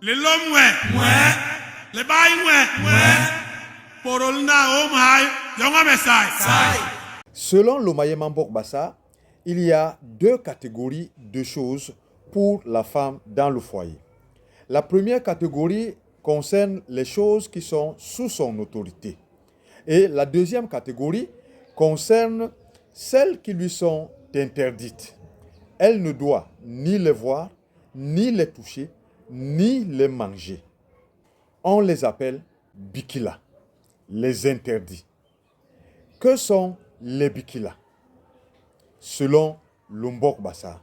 Le l'homme ouais, le bail ouais, porolna omai, yonga mesai. Selon l'Omayema Mbok-Bassa, il y a deux catégories de choses pour la femme dans le foyer. La première catégorie concerne les choses qui sont sous son autorité. Et la deuxième catégorie concerne celles qui lui sont interdites. Elle ne doit ni les voir, ni les toucher, ni les manger. On les appelle bikila, les interdits. Que sont les bikila? Selon le Mbok-Bassa,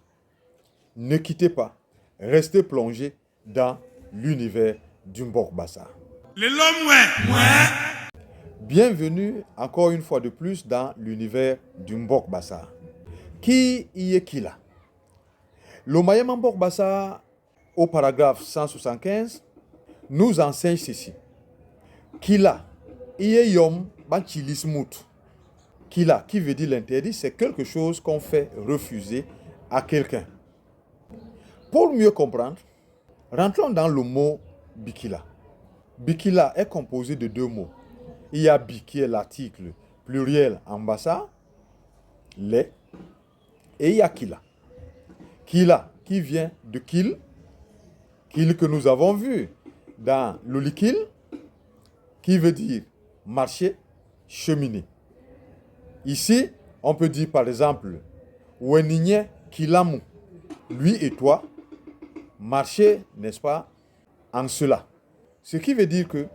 ne quittez pas, restez plongé dans l'univers du Mbok-Bassa. Le l'homme ouais. Bienvenue encore une fois de plus dans l'univers du Mbok-Bassa. Qui y est qui là? L'Omayema Mbok-Bassa, au paragraphe 175, nous enseigne ceci. Kila, iye yom banchilismut. Kila, qui veut dire l'interdit, c'est quelque chose qu'on fait refuser à quelqu'un. Pour mieux comprendre, rentrons dans le mot bikila. Bikila est composé de deux mots. Il y a bi qui est l'article pluriel en bassa, les, et il y a kila. Kila qui vient de kil que nous avons vu dans le likil, qui veut dire marcher, cheminer. Ici, on peut dire par exemple, Weninye kilamu, lui et toi, marcher, n'est-ce pas, en cela. Ce qui veut dire que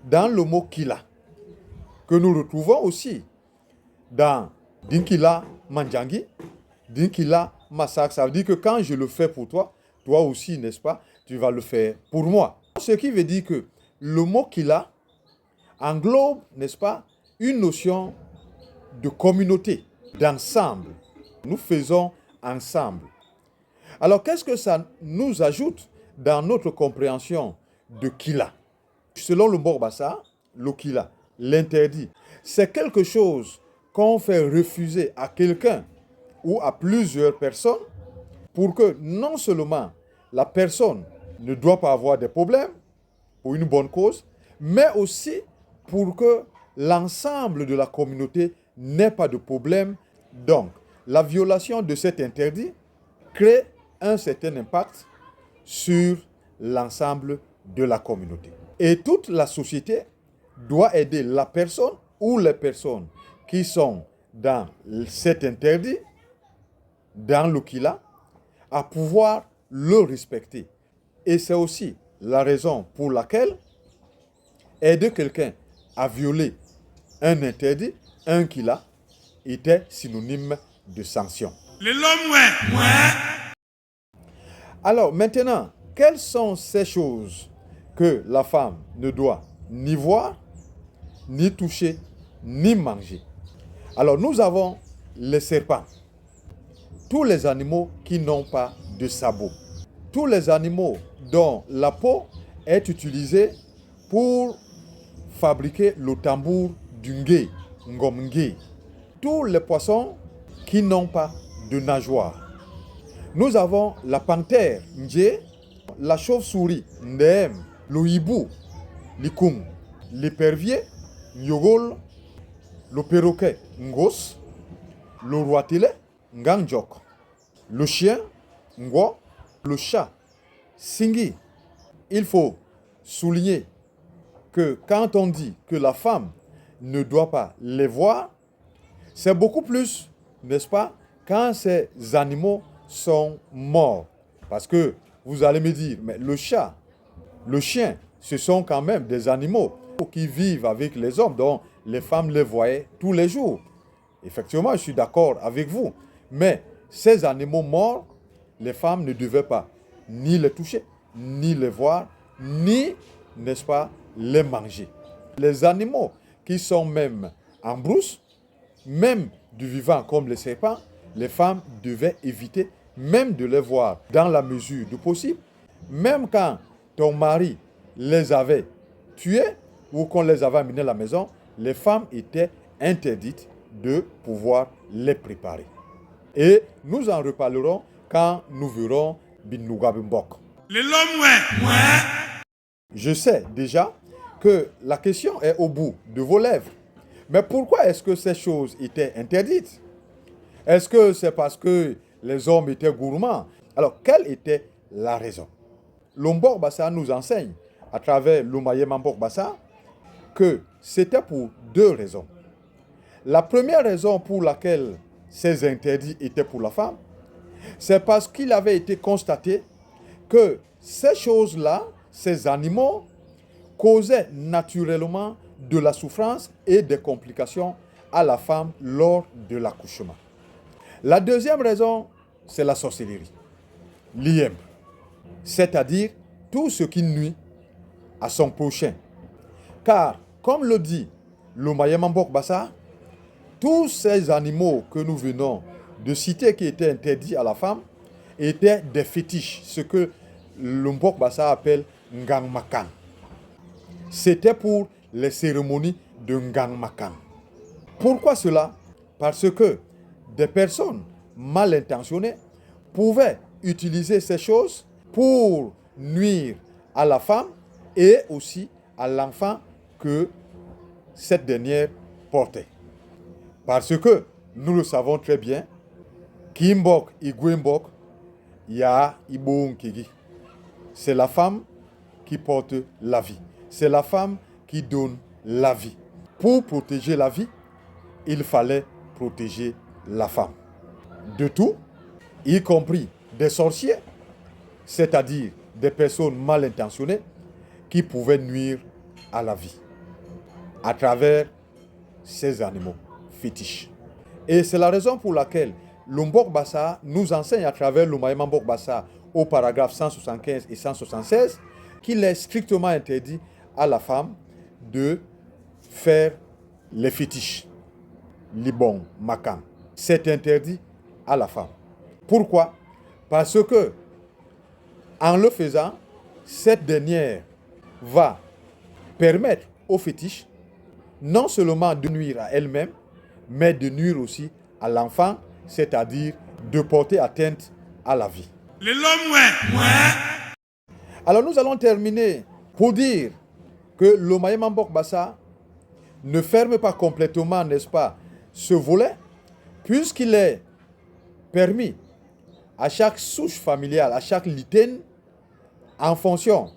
dans le mot kila, que nous retrouvons aussi dans dinkila manjangi, dinkila masak, ça veut dire que quand je le fais pour toi, toi aussi, n'est-ce pas, tu vas le faire pour moi. Ce qui veut dire que le mot kila englobe, n'est-ce pas, une notion de communauté, d'ensemble. Nous faisons ensemble. Alors, qu'est-ce que ça nous ajoute dans notre compréhension de kila? Selon le Mbok-Bassa, le kila, l'interdit, c'est quelque chose qu'on fait refuser à quelqu'un ou à plusieurs personnes pour que non seulement la personne ne doit pas avoir des problèmes pour une bonne cause, mais aussi pour que l'ensemble de la communauté n'ait pas de problème. Donc, la violation de cet interdit crée un certain impact sur l'ensemble de la communauté. Et toute la société doit aider la personne ou les personnes qui sont dans cet interdit, dans le kila, à pouvoir le respecter. Et c'est aussi la raison pour laquelle aider quelqu'un à violer un interdit, un kila, était synonyme de sanction. Le l'homme ouais. Alors maintenant, quelles sont ces choses que la femme ne doit ni voir, ni toucher, ni manger? Alors nous avons les serpents, tous les animaux qui n'ont pas de sabots, tous les animaux dont la peau est utilisée pour fabriquer le tambour du ngé, ngomngé, tous les poissons qui n'ont pas de nageoires. Nous avons la panthère, ndjé, la chauve-souris, ndem, le hibou, l'ikung, l'épervier, nyogol, le perroquet, ngos, le roitelet, nganjok, le chien, ngo, le chat, singi. Il faut souligner que quand on dit que la femme ne doit pas les voir, c'est beaucoup plus, n'est-ce pas, quand ces animaux sont morts. Parce que vous allez me dire, mais le chat, le chien, ce sont quand même des animaux qui vivent avec les hommes, dont les femmes les voyaient tous les jours. Effectivement, je suis d'accord avec vous. Mais ces animaux morts, les femmes ne devaient pas ni les toucher, ni les voir, ni, n'est-ce pas, les manger. Les animaux qui sont même en brousse, même du vivant comme les serpents, les femmes devaient éviter même de les voir dans la mesure du possible. Même quand ton mari les avait tués ou qu'on les avait amenés à la maison, les femmes étaient interdites de pouvoir les préparer. Et nous en reparlerons quand nous verrons Binuga Mbok. Le l'homme ouais. Je sais déjà que la question est au bout de vos lèvres. Mais pourquoi est-ce que ces choses étaient interdites? Est-ce que c'est parce que les hommes étaient gourmands? Alors, quelle était la raison? Lombok Bassa nous enseigne, à travers l'Omayema Mbok Bassa, que c'était pour deux raisons. La première raison pour laquelle ces interdits étaient pour la femme, c'est parce qu'il avait été constaté que ces choses-là, ces animaux, causaient naturellement de la souffrance et des complications à la femme lors de l'accouchement. La deuxième raison, c'est la sorcellerie, l'IM, c'est-à-dire tout ce qui nuit à son prochain. Car, comme le dit l'Omayema Mbok Bassa, tous ces animaux que nous venons de citer qui étaient interdits à la femme étaient des fétiches, ce que le Mbok Bassa appelle Ngang Makan. C'était pour les cérémonies de Ngang Makan. Pourquoi cela? Parce que des personnes mal intentionnées pouvaient utiliser ces choses pour nuire à la femme et aussi à l'enfant que cette dernière portait. Parce que nous le savons très bien, Kimbok Igwembok, Ya Iboun Kigi. C'est la femme qui porte la vie. C'est la femme qui donne la vie. Pour protéger la vie, il fallait protéger la femme. De tout, y compris des sorciers, c'est-à-dire des personnes mal intentionnées qui pouvaient nuire à la vie à travers ces animaux fétiches. Et c'est la raison pour laquelle l'Mbok Bassa nous enseigne à travers l'Omayema Mbok Bassa au paragraphe 175 et 176 qu'il est strictement interdit à la femme de faire les fétiches, libon, makan. C'est interdit à la femme. Pourquoi? Parce que, en le faisant, cette dernière va permettre aux fétiches non seulement de nuire à elle-même, mais de nuire aussi à l'enfant, c'est-à-dire de porter atteinte à la vie. Le l'homme ouais. Alors nous allons terminer pour dire que l'Omayema Mbok Bassa ne ferme pas complètement, n'est-ce pas, ce volet, puisqu'il est permis à chaque souche familiale, à chaque litaine, en fonction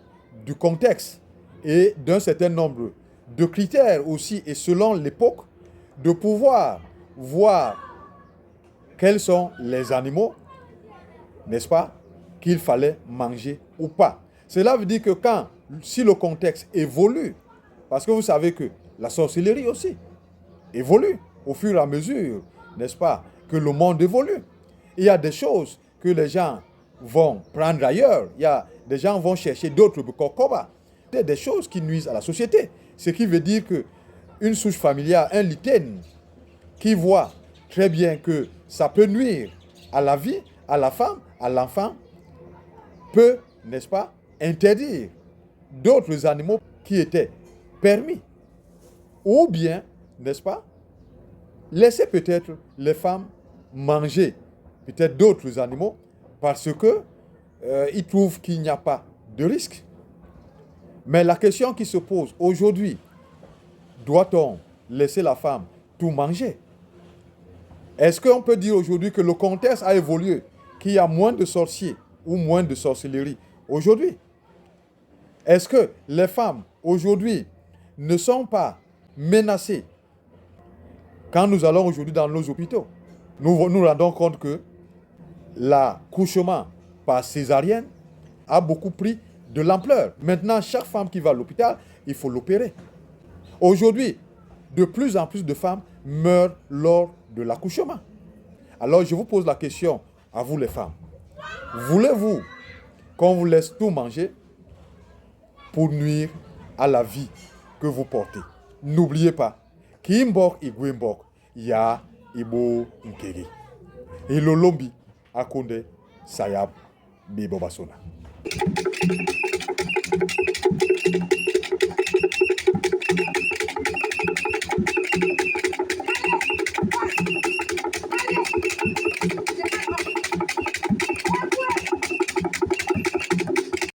du contexte et d'un certain nombre de critères aussi, et selon l'époque, de pouvoir voir quels sont les animaux, n'est-ce pas, qu'il fallait manger ou pas. Cela veut dire que si le contexte évolue, parce que vous savez que la sorcellerie aussi évolue au fur et à mesure, n'est-ce pas, que le monde évolue. Il y a des choses que les gens vont prendre ailleurs, il y a des gens vont chercher d'autres kokoba, des choses qui nuisent à la société. Ce qui veut dire que une souche familiale, un litaine, qui voit très bien que ça peut nuire à la vie, à la femme, à l'enfant, peut, n'est-ce pas, interdire d'autres animaux qui étaient permis. Ou bien, n'est-ce pas, laisser peut-être les femmes manger peut-être d'autres animaux parce que ils trouvent qu'il n'y a pas de risque. Mais la question qui se pose aujourd'hui, doit-on laisser la femme tout manger? Est-ce qu'on peut dire aujourd'hui que le contexte a évolué, qu'il y a moins de sorciers ou moins de sorcellerie aujourd'hui? Est-ce que les femmes aujourd'hui ne sont pas menacées? Quand nous allons aujourd'hui dans nos hôpitaux, nous nous rendons compte que l'accouchement par césarienne a beaucoup pris de l'ampleur. Maintenant, chaque femme qui va à l'hôpital, il faut l'opérer. Aujourd'hui, de plus en plus de femmes meurent lors de l'accouchement. Alors, je vous pose la question à vous les femmes. Voulez-vous qu'on vous laisse tout manger pour nuire à la vie que vous portez? N'oubliez pas, Kimbok Igwembok, Ya Ibo Nkeri. Et le lombi, Akonde, Sayab, Bibo Basona.